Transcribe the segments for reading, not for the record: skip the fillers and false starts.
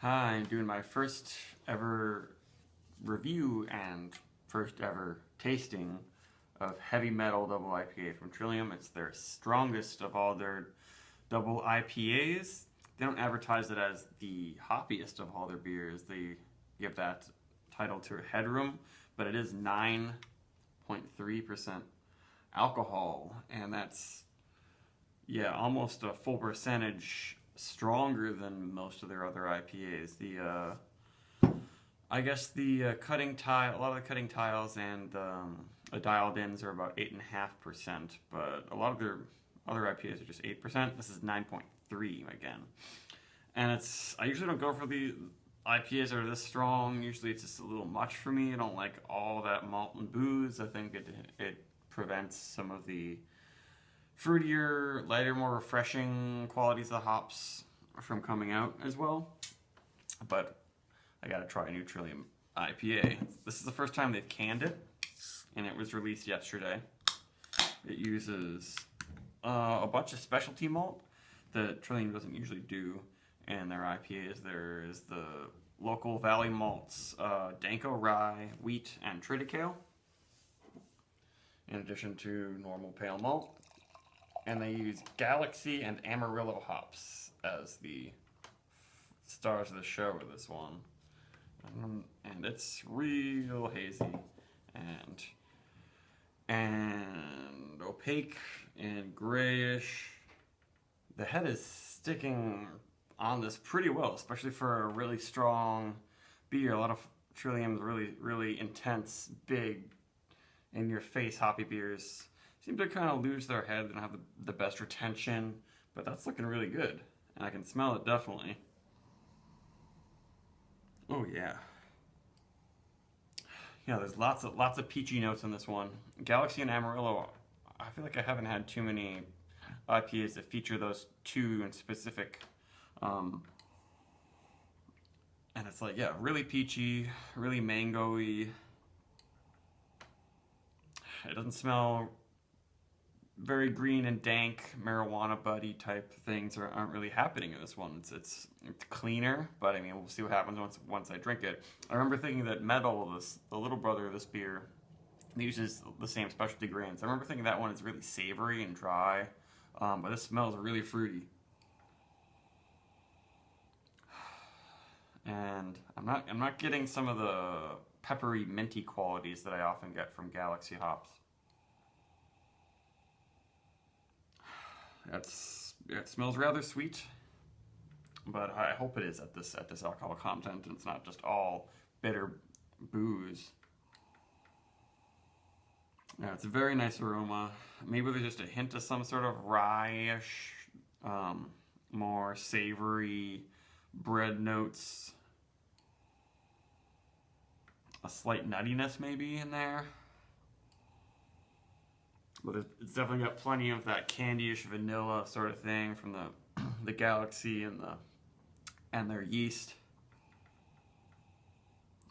Hi, I'm doing my first ever review and first ever tasting of Heavy Metal Double IPA from Trillium. It's their strongest of all their double IPAs. They don't advertise it as the hoppiest of all their beers. They give that title to Headroom, but it is 9.3% alcohol, and that's, yeah, almost a full percentage stronger than most of their other IPAs. I guess the cutting tile, a lot of the cutting tiles and the dialed ins are about 8.5%, but a lot of their other IPAs are just 8%. This is 9.3 again, and I usually don't go for the IPAs that are this strong. Usually it's just a little much for me. I don't like all that malt and booze. I think it prevents some of the fruitier, lighter, more refreshing qualities of the hops from coming out as well. But I gotta try a new Trillium IPA. This is the first time they've canned it, and it was released yesterday. It uses a bunch of specialty malt that Trillium doesn't usually do in their IPAs. There is the local valley malts, Danko rye, wheat, and triticale, in addition to normal pale malt. And they use Galaxy and Amarillo hops as the stars of the show with this one. And it's real hazy and opaque and grayish. The head is sticking on this pretty well, especially for a really strong beer. A lot of Trillium's really intense, big, in-your-face hoppy beers seem to kind of lose their head. They don't have the best retention, but that's looking really good, and I can smell it definitely. Oh yeah. Yeah, there's lots of peachy notes in this one. Galaxy and Amarillo, I feel like I haven't had too many IPAs that feature those two in specific. And it's like, yeah, really peachy, really mango-y. It doesn't smell very green and dank, marijuana buddy type things aren't really happening in this one. It's cleaner, but I mean, we'll see what happens once I drink it. I remember thinking that Mettle, the little brother of this beer, uses the same specialty grains. I remember thinking that one is really savory and dry, but this smells really fruity. And I'm not getting some of the peppery, minty qualities that I often get from Galaxy hops. It smells rather sweet, but I hope it is at this alcohol content, and it's not just all bitter booze. Yeah, it's a very nice aroma. Maybe there's just a hint of some sort of rye-ish, more savory bread notes, a slight nuttiness maybe in there. But it's definitely got plenty of that candy-ish vanilla sort of thing from the Galaxy and their yeast.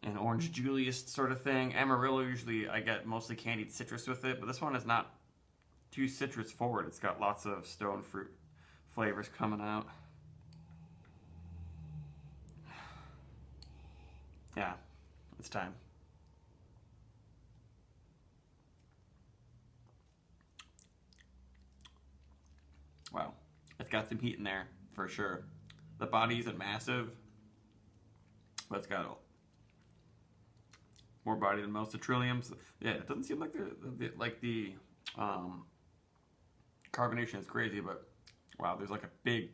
And Orange Julius sort of thing. Amarillo, usually I get mostly candied citrus with it, but this one is not too citrus forward. It's got lots of stone fruit flavors coming out. Yeah, it's time. Wow, it's got some heat in there for sure. The body isn't massive, but it's got more body than most of Trillium's. Yeah, it doesn't seem like the carbonation is crazy, but wow, there's like a big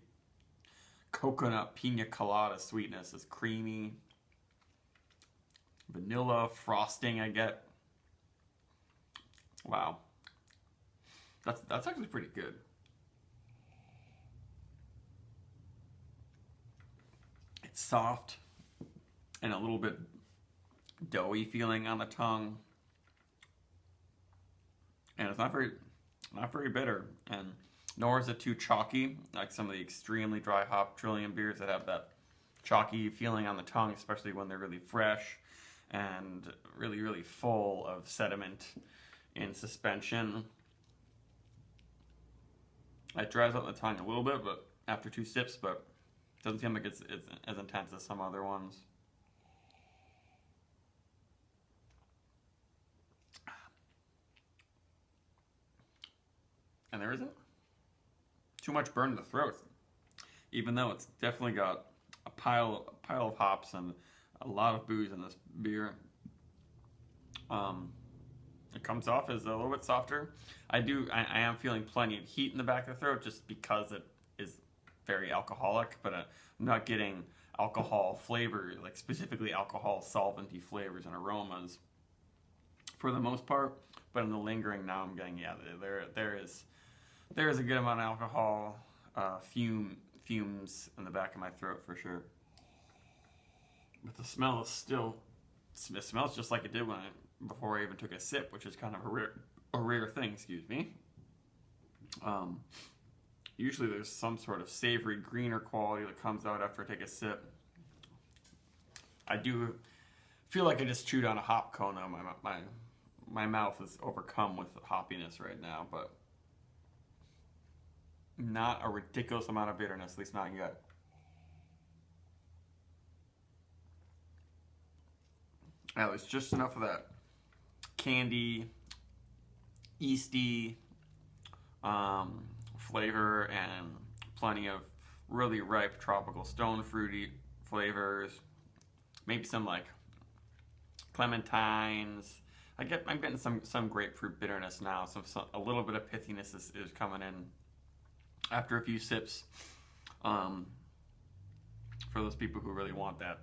coconut pina colada sweetness. It's creamy vanilla frosting I get. Wow, that's actually pretty good. Soft and a little bit doughy feeling on the tongue, and it's not very bitter, and nor is it too chalky like some of the extremely dry hop Trillium beers that have that chalky feeling on the tongue, especially when they're really fresh and really full of sediment in suspension. It dries out the tongue a little bit, but after 2 sips, but Doesn't seem like it's as intense as some other ones. And there isn't too much burn in the throat, even though it's definitely got a pile of hops and a lot of booze in this beer. It comes off as a little bit softer. I am feeling plenty of heat in the back of the throat just because it is very alcoholic, but I'm not getting alcohol flavor, like specifically alcohol solventy flavors and aromas for the most part. But in the lingering now, I'm getting, yeah, there is a good amount of alcohol fumes in the back of my throat for sure. But the smell is still, it smells just like it did before I even took a sip, which is kind of a rare thing, excuse me. Usually there's some sort of savory, greener quality that comes out after I take a sip. I do feel like I just chewed on a hop cone though. My mouth is overcome with hoppiness right now, but not a ridiculous amount of bitterness, at least not yet. Now, it's just enough of that candy, yeasty flavor and plenty of really ripe tropical stone fruity flavors. Maybe some like clementines. I'm getting some grapefruit bitterness now. A little bit of pithiness is coming in after a few sips. For those people who really want that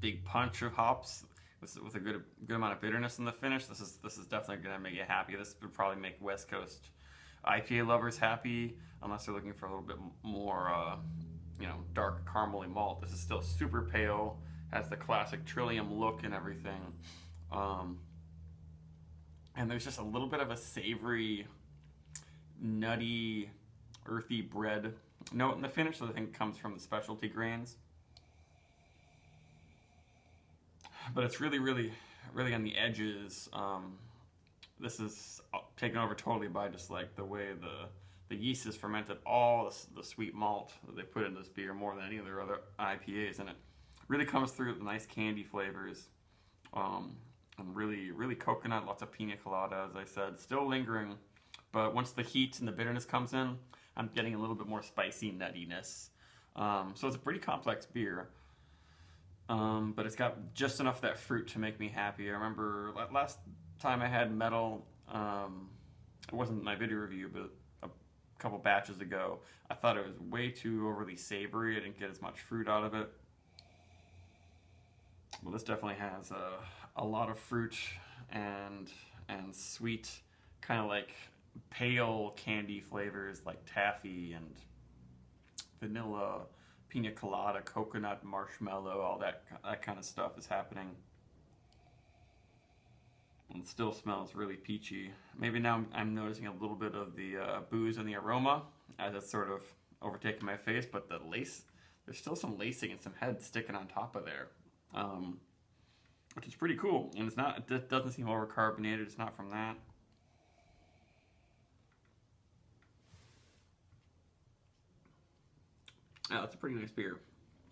big punch of hops with a good amount of bitterness in the finish, this is definitely gonna make you happy. This would probably make West Coast IPA lovers happy, unless they're looking for a little bit more, dark caramely malt. This is still super pale, has the classic Trillium look and everything, and there's just a little bit of a savory, nutty, earthy bread note in the finish that I think comes from the specialty grains. But it's really, really, really on the edges. This is taken over totally by just like the way the yeast is fermented, all the sweet malt that they put in this beer more than any of their other IPAs, and it really comes through with nice candy flavors, and really, really coconut, lots of pina colada, as I said, still lingering, but once the heat and the bitterness comes in, I'm getting a little bit more spicy nuttiness. So it's a pretty complex beer. But it's got just enough of that fruit to make me happy. I remember last time I had Mettle, it wasn't my video review, but a couple batches ago, I thought it was way too overly savory. I didn't get as much fruit out of it. Well, this definitely has a lot of fruit and sweet, kind of like pale candy flavors like taffy and vanilla, pina colada, coconut, marshmallow, all that kind of stuff is happening. And it still smells really peachy. Maybe now I'm noticing a little bit of the booze and the aroma as it's sort of overtaking my face, but there's still some lacing and some head sticking on top of there, which is pretty cool. And it doesn't seem overcarbonated. It's not from that. Yeah, that's a pretty nice beer,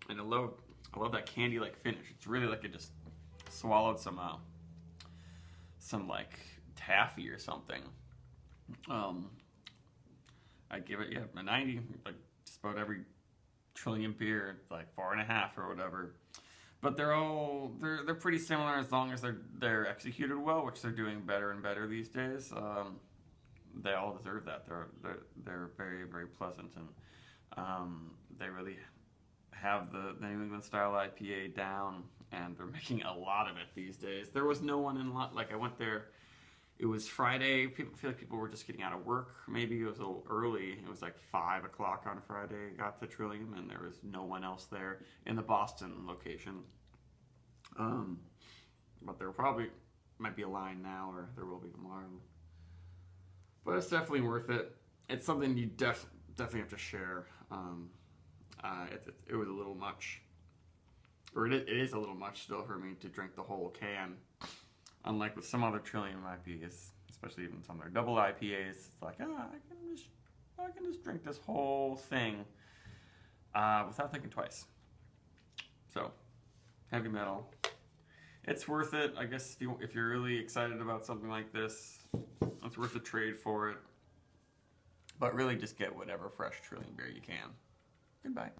and I love that candy-like finish. It's really like it just swallowed some like taffy or something. I give it a 90. Like just about every Trillium beer, it's like 4.5 or whatever. But they're pretty similar as long as they're executed well, which they're doing better and better these days. They all deserve that. They're very, very pleasant, and they really have the New England style IPA down, and they're making a lot of it these days. There was no one in like I went there. It was Friday. Feel like people were just getting out of work. Maybe it was a little early. It was like 5 o'clock on Friday. Got to Trillium, and there was no one else there in the Boston location. But there probably might be a line now, or there will be tomorrow. But it's definitely worth it. It's something you definitely have to share. It was a little much, or it is a little much still for me to drink the whole can. Unlike with some other Trillium IPAs, especially even some of their double IPAs, it's like, I can just drink this whole thing. without thinking twice. So, heavy metal. It's worth it, I guess, if you're really excited about something like this. It's worth a trade for it. But really just get whatever fresh Trillium beer you can. Goodbye.